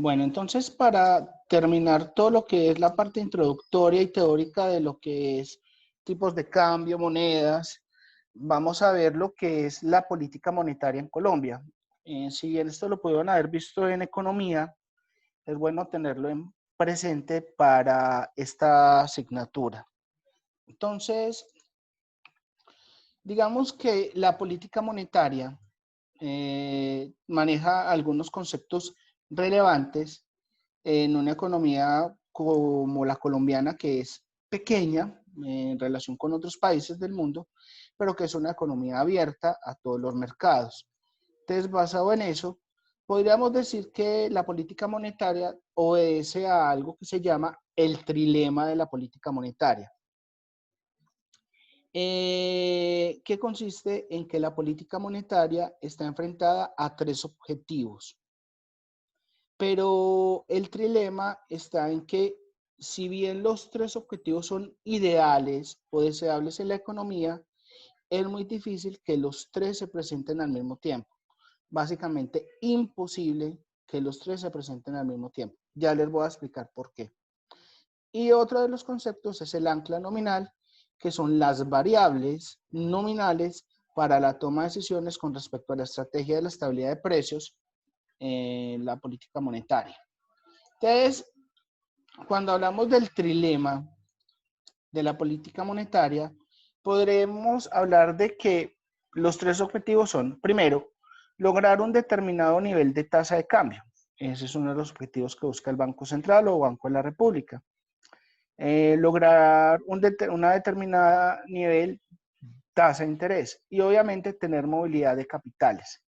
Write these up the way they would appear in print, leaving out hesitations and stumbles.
Bueno, entonces para terminar todo lo que es la parte introductoria y teórica de lo que es tipos de cambio, monedas, vamos a ver lo que es la política monetaria en Colombia. Si bien esto lo pudieron haber visto en economía, es bueno tenerlo en presente para esta asignatura. Entonces, digamos que la política monetaria maneja algunos conceptos relevantes en una economía como la colombiana, que es pequeña en relación con otros países del mundo, pero que es una economía abierta a todos los mercados. Entonces, basado en eso, podríamos decir que la política monetaria obedece a algo que se llama el trilema de la política monetaria, que consiste en que la política monetaria está enfrentada a tres objetivos. Pero el trilema está en que si bien los tres objetivos son ideales o deseables en la economía, es muy difícil que los tres se presenten al mismo tiempo. Básicamente imposible que los tres se presenten al mismo tiempo. Ya les voy a explicar por qué. Y otro de los conceptos es el ancla nominal, que son las variables nominales para la toma de decisiones con respecto a la estrategia de la estabilidad de precios en la política monetaria. Entonces, cuando hablamos del trilema de la política monetaria, podremos hablar de que los tres objetivos son, primero, lograr un determinado nivel de tasa de cambio. Ese es uno de los objetivos que busca el Banco Central o Banco de la República. Lograr una determinada nivel tasa de interés y obviamente tener movilidad de capitales.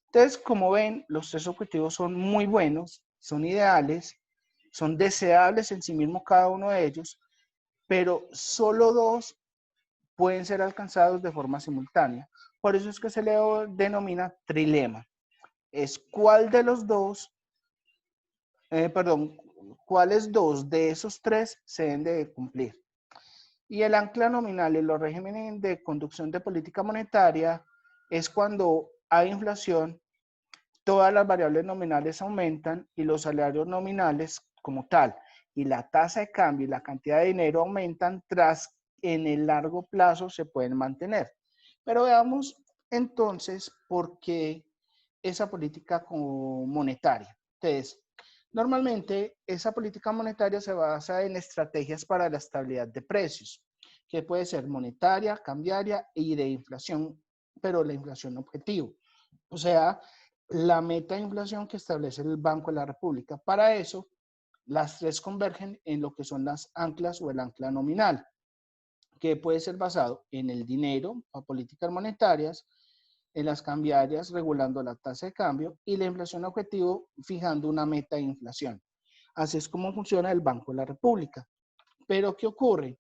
Entonces, como ven, los tres objetivos son muy buenos, son ideales, son deseables en sí mismo cada uno de ellos, pero solo dos pueden ser alcanzados de forma simultánea. Por eso es que se le denomina trilema. Es cuál de los dos, cuáles dos de esos tres se deben de cumplir. Y el ancla nominal en los regímenes de conducción de política monetaria es cuando hay inflación, todas las variables nominales aumentan y los salarios nominales como tal y la tasa de cambio y la cantidad de dinero aumentan tras en el largo plazo se pueden mantener. Pero veamos entonces por qué esa política como monetaria. Entonces, normalmente esa política monetaria se basa en estrategias para la estabilidad de precios, que puede ser monetaria, cambiaria y de inflación, pero la inflación objetivo. O sea, la meta de inflación que establece el Banco de la República. Para eso, las tres convergen en lo que son las anclas o el ancla nominal, que puede ser basado en el dinero o políticas monetarias, en las cambiarias regulando la tasa de cambio y la inflación objetivo fijando una meta de inflación. Así es como funciona el Banco de la República. Pero ¿qué ocurre?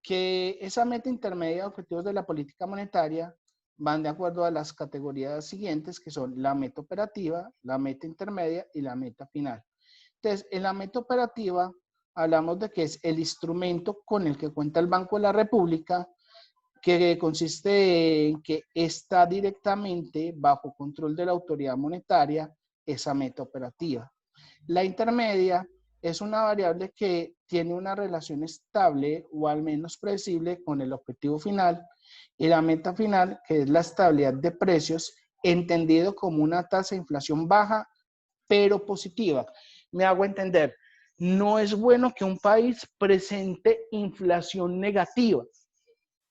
Que esa meta intermedia de objetivos de la política monetaria van de acuerdo a las categorías siguientes, que son la meta operativa, la meta intermedia y la meta final. Entonces, en la meta operativa hablamos de que es el instrumento con el que cuenta el Banco de la República, que consiste en que está directamente bajo control de la autoridad monetaria esa meta operativa. La intermedia es una variable que tiene una relación estable o al menos predecible con el objetivo final y la meta final, que es la estabilidad de precios, entendido como una tasa de inflación baja pero positiva. Me hago entender, no es bueno que un país presente inflación negativa.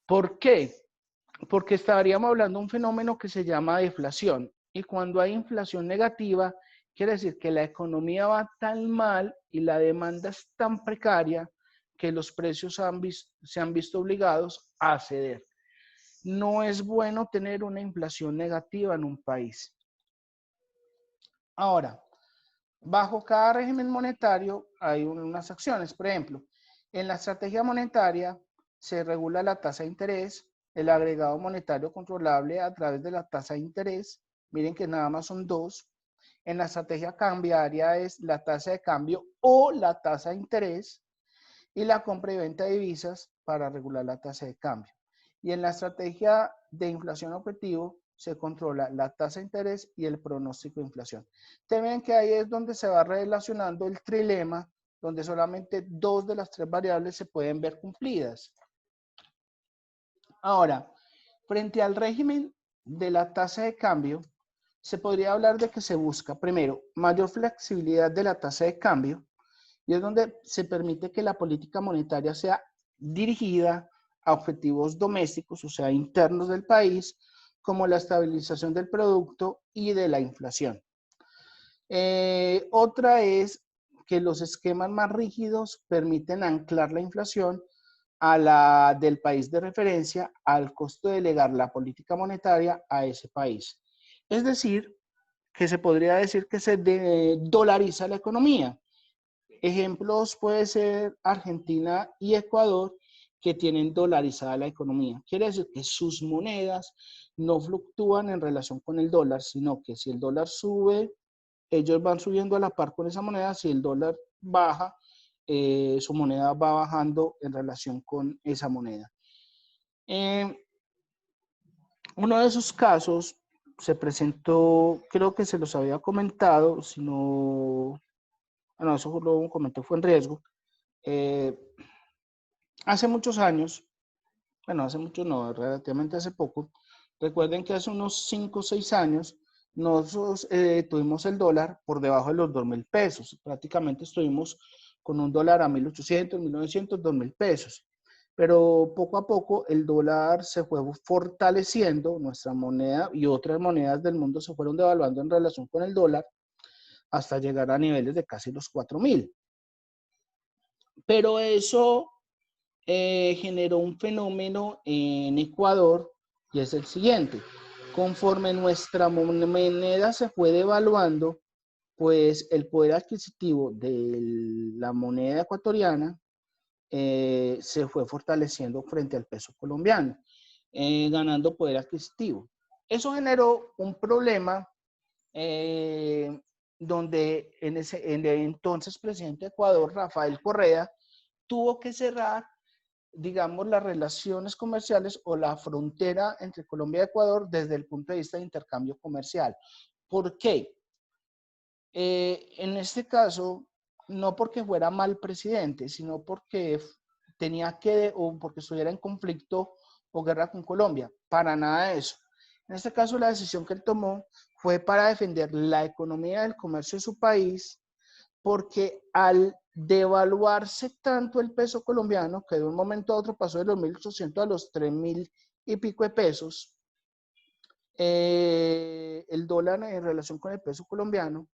¿Por qué? Porque estaríamos hablando de un fenómeno que se llama deflación. Y cuando hay inflación negativa, quiere decir que la economía va tan mal y la demanda es tan precaria que los precios se han visto obligados a ceder. No es bueno tener una inflación negativa en un país. Ahora, bajo cada régimen monetario hay unas acciones. Por ejemplo, en la estrategia monetaria se regula la tasa de interés, el agregado monetario controlable a través de la tasa de interés. Miren que nada más son dos. En la estrategia cambiaria es la tasa de cambio o la tasa de interés y la compra y venta de divisas para regular la tasa de cambio. Y en la estrategia de inflación objetivo se controla la tasa de interés y el pronóstico de inflación. Ustedes ven que ahí es donde se va relacionando el trilema, donde solamente 2 de las 3 variables se pueden ver cumplidas. Ahora, frente al régimen de la tasa de cambio, se podría hablar de que se busca, primero, mayor flexibilidad de la tasa de cambio, y es donde se permite que la política monetaria sea dirigida a objetivos domésticos, o sea, internos del país, como la estabilización del producto y de la inflación. Otra es que los esquemas más rígidos permiten anclar la inflación a la del país de referencia al costo de delegar la política monetaria a ese país. Es decir, que se podría decir que se dolariza la economía. Ejemplos puede ser Argentina y Ecuador, que tienen dolarizada la economía. Quiere decir que sus monedas no fluctúan en relación con el dólar, sino que si el dólar sube, ellos van subiendo a la par con esa moneda. Si el dólar baja, su moneda va bajando en relación con esa moneda. Uno de esos casos se presentó, creo que se los había comentado, si no, bueno, eso lo comenté, fue en riesgo. Hace muchos años, bueno, hace mucho no, relativamente hace poco, recuerden que hace unos 5 o 6 años nosotros tuvimos el dólar por debajo de los 2.000 pesos. Prácticamente estuvimos con un dólar a 1.800, 1.900, 2.000 pesos. Pero poco a poco el dólar se fue fortaleciendo, nuestra moneda y otras monedas del mundo se fueron devaluando en relación con el dólar hasta llegar a niveles de casi los 4.000. Pero eso generó un fenómeno en Ecuador y es el siguiente. Conforme nuestra moneda se fue devaluando, pues el poder adquisitivo de la moneda ecuatoriana se fue fortaleciendo frente al peso colombiano, ganando poder adquisitivo. Eso generó un problema donde en el entonces presidente de Ecuador, Rafael Correa, tuvo que cerrar, digamos, las relaciones comerciales o la frontera entre Colombia y Ecuador desde el punto de vista de intercambio comercial. ¿Por qué? En este caso, no porque fuera mal presidente, sino porque tenía que, o porque estuviera en conflicto o guerra con Colombia. Para nada de eso. En este caso, la decisión que él tomó fue para defender la economía del comercio de su país, porque al devaluarse tanto el peso colombiano, que de un momento a otro pasó de los 1.800 a los 3.000 y pico de pesos, el dólar en relación con el peso colombiano,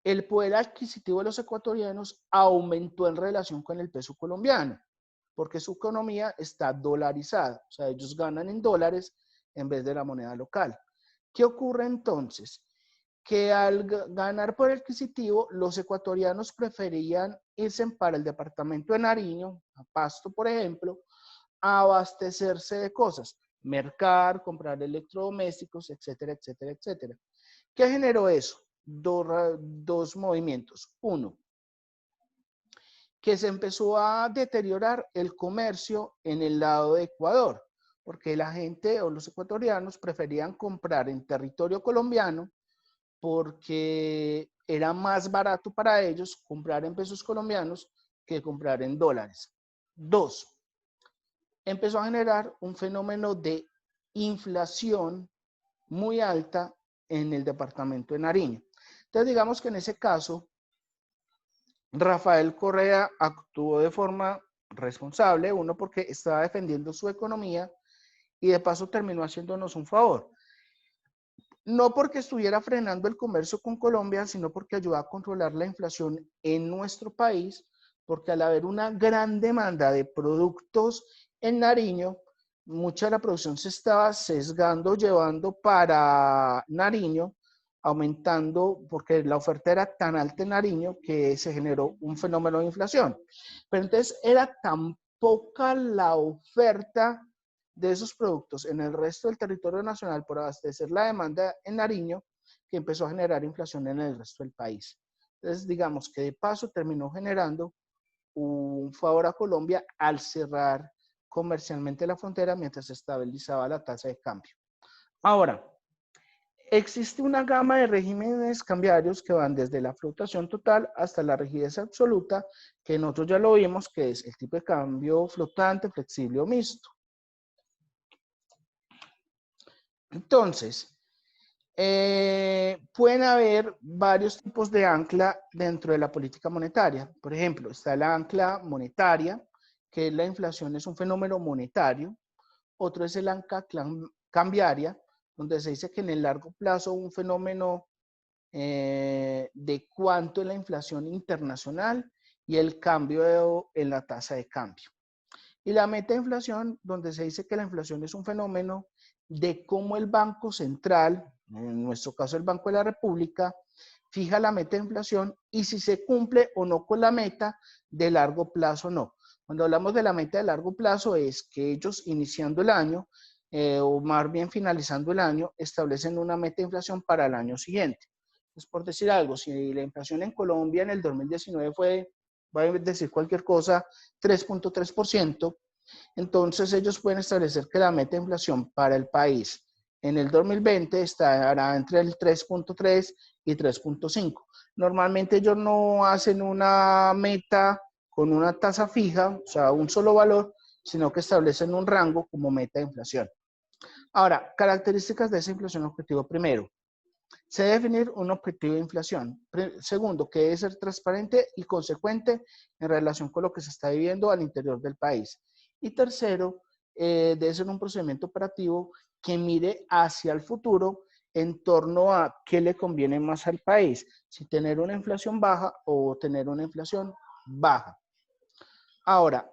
el poder adquisitivo de los ecuatorianos aumentó en relación con el peso colombiano, porque su economía está dolarizada, o sea, ellos ganan en dólares en vez de la moneda local. ¿Qué ocurre entonces? Que al ganar poder adquisitivo, los ecuatorianos preferían irse para el departamento de Nariño, a Pasto, por ejemplo, a abastecerse de cosas, mercar, comprar electrodomésticos, etcétera, etcétera, etcétera. ¿Qué generó eso? Dos movimientos. Uno, que se empezó a deteriorar el comercio en el lado de Ecuador, porque la gente o los ecuatorianos preferían comprar en territorio colombiano porque era más barato para ellos comprar en pesos colombianos que comprar en dólares. Dos, empezó a generar un fenómeno de inflación muy alta en el departamento de Nariño. Entonces, digamos que en ese caso, Rafael Correa actuó de forma responsable, uno porque estaba defendiendo su economía y de paso terminó haciéndonos un favor. No porque estuviera frenando el comercio con Colombia, sino porque ayudó a controlar la inflación en nuestro país, porque al haber una gran demanda de productos en Nariño, mucha de la producción se estaba sesgando, llevando para Nariño, aumentando, porque la oferta era tan alta en Nariño que se generó un fenómeno de inflación. Pero entonces era tan poca la oferta de esos productos en el resto del territorio nacional por abastecer la demanda en Nariño, que empezó a generar inflación en el resto del país. Entonces, digamos que de paso terminó generando un favor a Colombia al cerrar comercialmente la frontera mientras se estabilizaba la tasa de cambio. Ahora, Existe una gama de regímenes cambiarios que van desde la fluctuación total hasta la rigidez absoluta, que nosotros ya lo vimos, que es el tipo de cambio flotante, flexible o mixto. Entonces, pueden haber varios tipos de ancla dentro de la política monetaria. Por ejemplo, está la ancla monetaria, que es la inflación es un fenómeno monetario. Otro es el ancla cambiaria, donde se dice que en el largo plazo un fenómeno de cuánto es la inflación internacional y el cambio en la tasa de cambio. Y la metainflación, donde se dice que la inflación es un fenómeno de cómo el Banco Central, en nuestro caso el Banco de la República, fija la meta de inflación y si se cumple o no con la meta de largo plazo o no. Cuando hablamos de la meta de largo plazo es que ellos iniciando el año o más bien finalizando el año establecen una meta de inflación para el año siguiente. Es por decir algo, si la inflación en Colombia en el 2019 fue, voy a decir cualquier cosa, 3.3%, entonces ellos pueden establecer que la meta de inflación para el país en el 2020 estará entre el 3.3 y 3.5. Normalmente ellos no hacen una meta con una tasa fija, o sea, un solo valor, sino que establecen un rango como meta de inflación. Ahora, características de esa inflación objetivo. Primero, se debe definir un objetivo de inflación. Segundo, que debe ser transparente y consecuente en relación con lo que se está viviendo al interior del país. Y tercero, debe ser un procedimiento operativo que mire hacia el futuro en torno a qué le conviene más al país, si tener una inflación baja o tener una inflación baja. Ahora,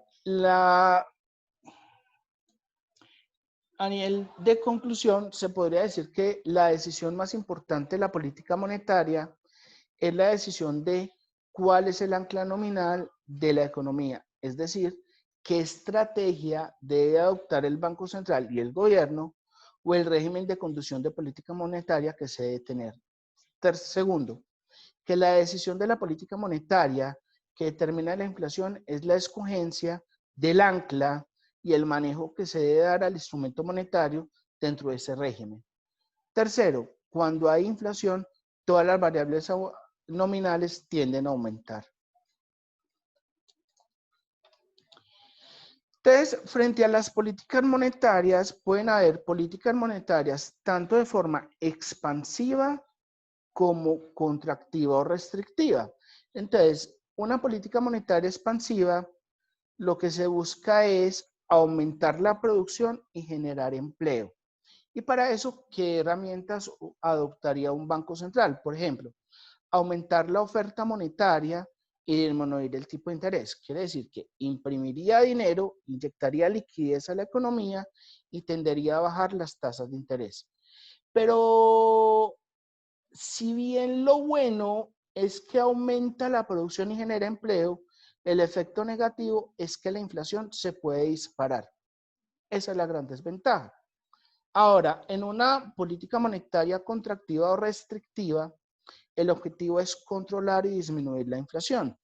a nivel de conclusión, se podría decir que la decisión más importante de la política monetaria es la decisión de cuál es el ancla nominal de la economía, es decir, qué estrategia debe adoptar el Banco Central y el gobierno o el régimen de conducción de política monetaria que se debe tener. Segundo, que la decisión de la política monetaria que determina la inflación es la escogencia del ancla y el manejo que se debe dar al instrumento monetario dentro de ese régimen. Tercero, cuando hay inflación, todas las variables nominales tienden a aumentar. Entonces, frente a las políticas monetarias, pueden haber políticas monetarias tanto de forma expansiva como contractiva o restrictiva. Entonces, una política monetaria expansiva, lo que se busca es aumentar la producción y generar empleo. Y para eso, ¿qué herramientas adoptaría un banco central? Por ejemplo, aumentar la oferta monetaria y disminuir el tipo de interés. Quiere decir que imprimiría dinero, inyectaría liquidez a la economía y tendería a bajar las tasas de interés. Pero si bien lo bueno es que aumenta la producción y genera empleo, el efecto negativo es que la inflación se puede disparar. Esa es la gran desventaja. Ahora, en una política monetaria contractiva o restrictiva, el objetivo es controlar y disminuir la inflación.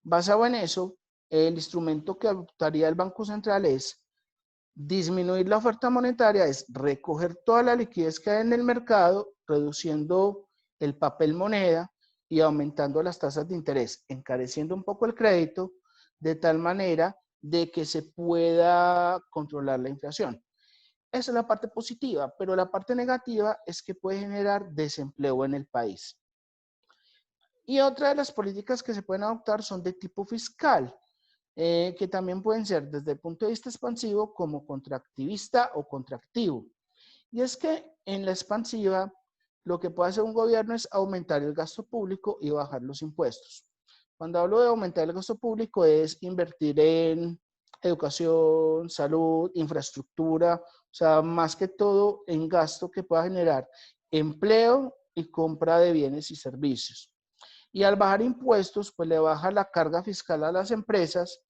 Basado en eso, el instrumento que adoptaría el Banco Central es disminuir la oferta monetaria, es recoger toda la liquidez que hay en el mercado, reduciendo el papel moneda y aumentando las tasas de interés, encareciendo un poco el crédito, de tal manera de que se pueda controlar la inflación. Esa es la parte positiva, pero la parte negativa es que puede generar desempleo en el país. Y otra de las políticas que se pueden adoptar son de tipo fiscal, que también pueden ser desde el punto de vista expansivo como contractivista o contractivo. Y es que en la expansiva lo que puede hacer un gobierno es aumentar el gasto público y bajar los impuestos. Cuando hablo de aumentar el gasto público es invertir en educación, salud, infraestructura, o sea, más que todo en gasto que pueda generar empleo y compra de bienes y servicios. Y al bajar impuestos, pues le baja la carga fiscal a las empresas,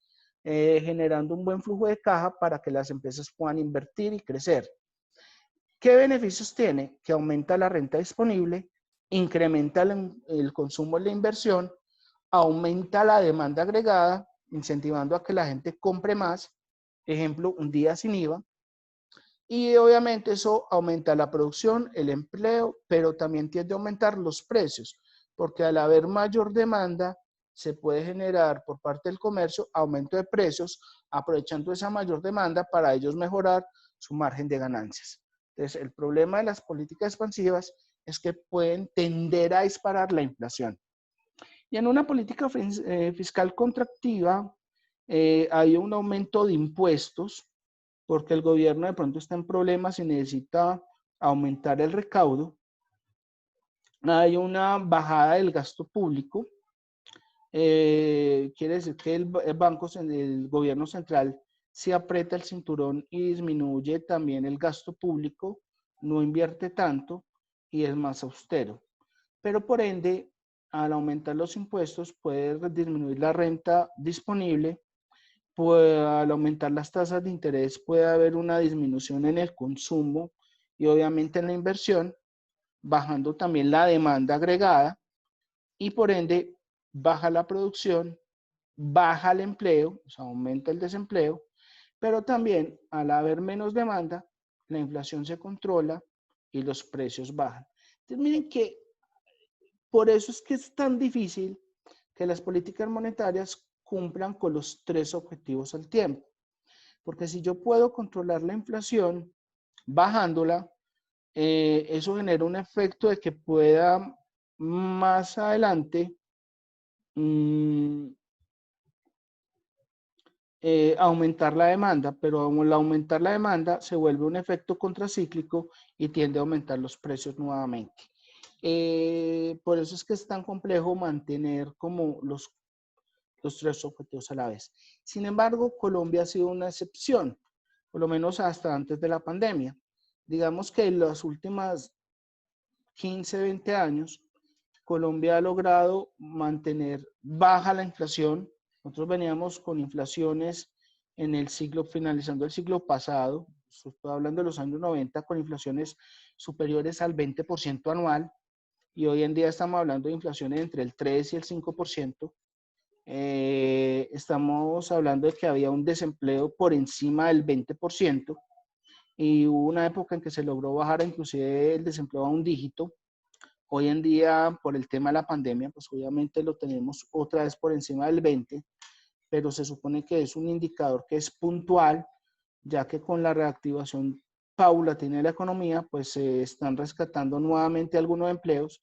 generando un buen flujo de caja para que las empresas puedan invertir y crecer. ¿Qué beneficios tiene? Que aumenta la renta disponible, incrementa el consumo y la inversión, aumenta la demanda agregada, incentivando a que la gente compre más, ejemplo, un día sin IVA, Y obviamente eso aumenta la producción, el empleo, pero también tiende a aumentar los precios, porque al haber mayor demanda, se puede generar por parte del comercio aumento de precios, aprovechando esa mayor demanda para ellos mejorar su margen de ganancias. Entonces, el problema de las políticas expansivas es que pueden tender a disparar la inflación. Y en una política fiscal contractiva hay un aumento de impuestos porque el gobierno de pronto está en problemas y necesita aumentar el recaudo. Hay una bajada del gasto público. Quiere decir que el gobierno central se aprieta el cinturón y disminuye también el gasto público, no invierte tanto y es más austero. Pero por ende, al aumentar los impuestos puede disminuir la renta disponible, al aumentar las tasas de interés puede haber una disminución en el consumo y obviamente en la inversión, bajando también la demanda agregada y por ende baja la producción, baja el empleo, o sea, aumenta el desempleo, pero también al haber menos demanda, la inflación se controla y los precios bajan. Entonces miren que por eso es que es tan difícil que las políticas monetarias cumplan con los tres objetivos al tiempo. Porque si yo puedo controlar la inflación bajándola, eso genera un efecto de que pueda más adelante aumentar la demanda, pero al aumentar la demanda se vuelve un efecto contracíclico y tiende a aumentar los precios nuevamente. Por eso es que es tan complejo mantener como los tres objetivos a la vez. Sin embargo, Colombia ha sido una excepción, por lo menos hasta antes de la pandemia. Digamos que en las últimas 15, 20 años, Colombia ha logrado mantener baja la inflación. Nosotros veníamos con inflaciones en el siglo, finalizando el siglo pasado, estoy hablando de los años 90, con inflaciones superiores al 20% anual, y hoy en día estamos hablando de inflaciones entre el 3 y el 5%. Estamos hablando de que había un desempleo por encima del 20% y hubo una época en que se logró bajar inclusive el desempleo a un dígito. Hoy en día, por el tema de la pandemia, pues obviamente lo tenemos otra vez por encima del 20%, pero se supone que es un indicador que es puntual, ya que con la reactivación paulatina de la economía, pues se están rescatando nuevamente algunos empleos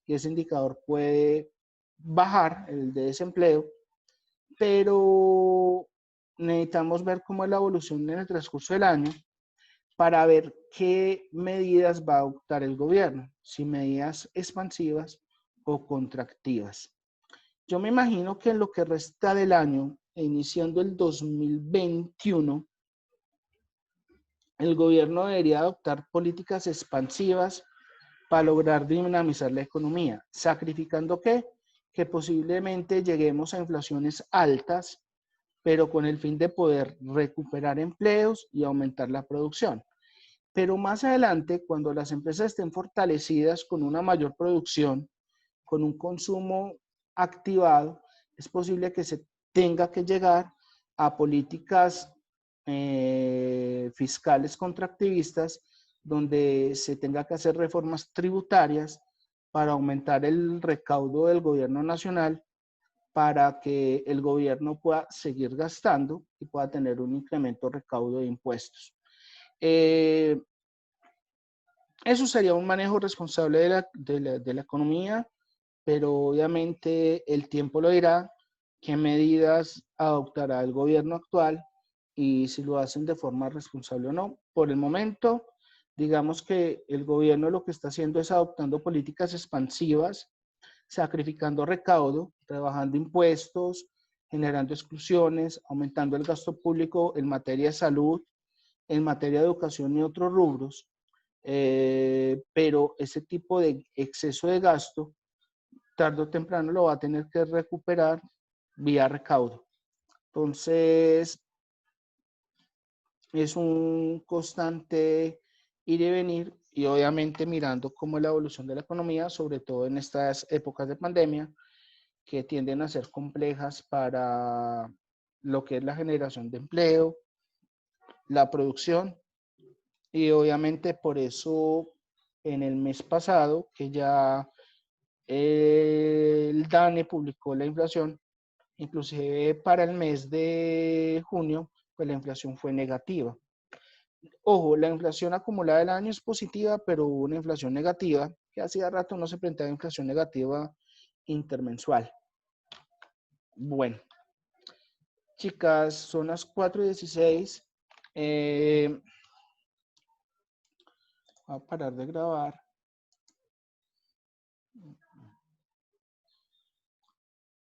y ese indicador puede bajar, el de desempleo, pero necesitamos ver cómo es la evolución en el transcurso del año para ver qué medidas va a adoptar el gobierno, si medidas expansivas o contractivas. Yo me imagino que en lo que resta del año, iniciando el 2021, el gobierno debería adoptar políticas expansivas para lograr dinamizar la economía, sacrificando ¿qué? Que posiblemente lleguemos a inflaciones altas, pero con el fin de poder recuperar empleos y aumentar la producción. Pero más adelante, cuando las empresas estén fortalecidas con una mayor producción, con un consumo activado, es posible que se tenga que llegar a políticas fiscales contractivistas donde se tenga que hacer reformas tributarias para aumentar el recaudo del gobierno nacional para que el gobierno pueda seguir gastando y pueda tener un incremento de recaudo de impuestos. Eso sería un manejo responsable de la economía, pero obviamente el tiempo lo dirá, qué medidas adoptará el gobierno actual y si lo hacen de forma responsable o no. Por el momento, digamos que el gobierno lo que está haciendo es adoptando políticas expansivas, sacrificando recaudo, rebajando impuestos, generando exclusiones, aumentando el gasto público en materia de salud, en materia de educación y otros rubros. Pero ese tipo de exceso de gasto, tarde o temprano lo va a tener que recuperar vía recaudo. Entonces, es un constante ir y venir y obviamente mirando cómo es la evolución de la economía, sobre todo en estas épocas de pandemia, que tienden a ser complejas para lo que es la generación de empleo, la producción Y obviamente por eso en el mes pasado, que ya el DANE publicó la inflación, inclusive para el mes de junio, pues la inflación fue negativa. Ojo, la inflación acumulada del año es positiva, pero hubo una inflación negativa, que hacía rato no se presentaba inflación negativa intermensual. Bueno, chicas, son las 4:16. Voy a parar de grabar.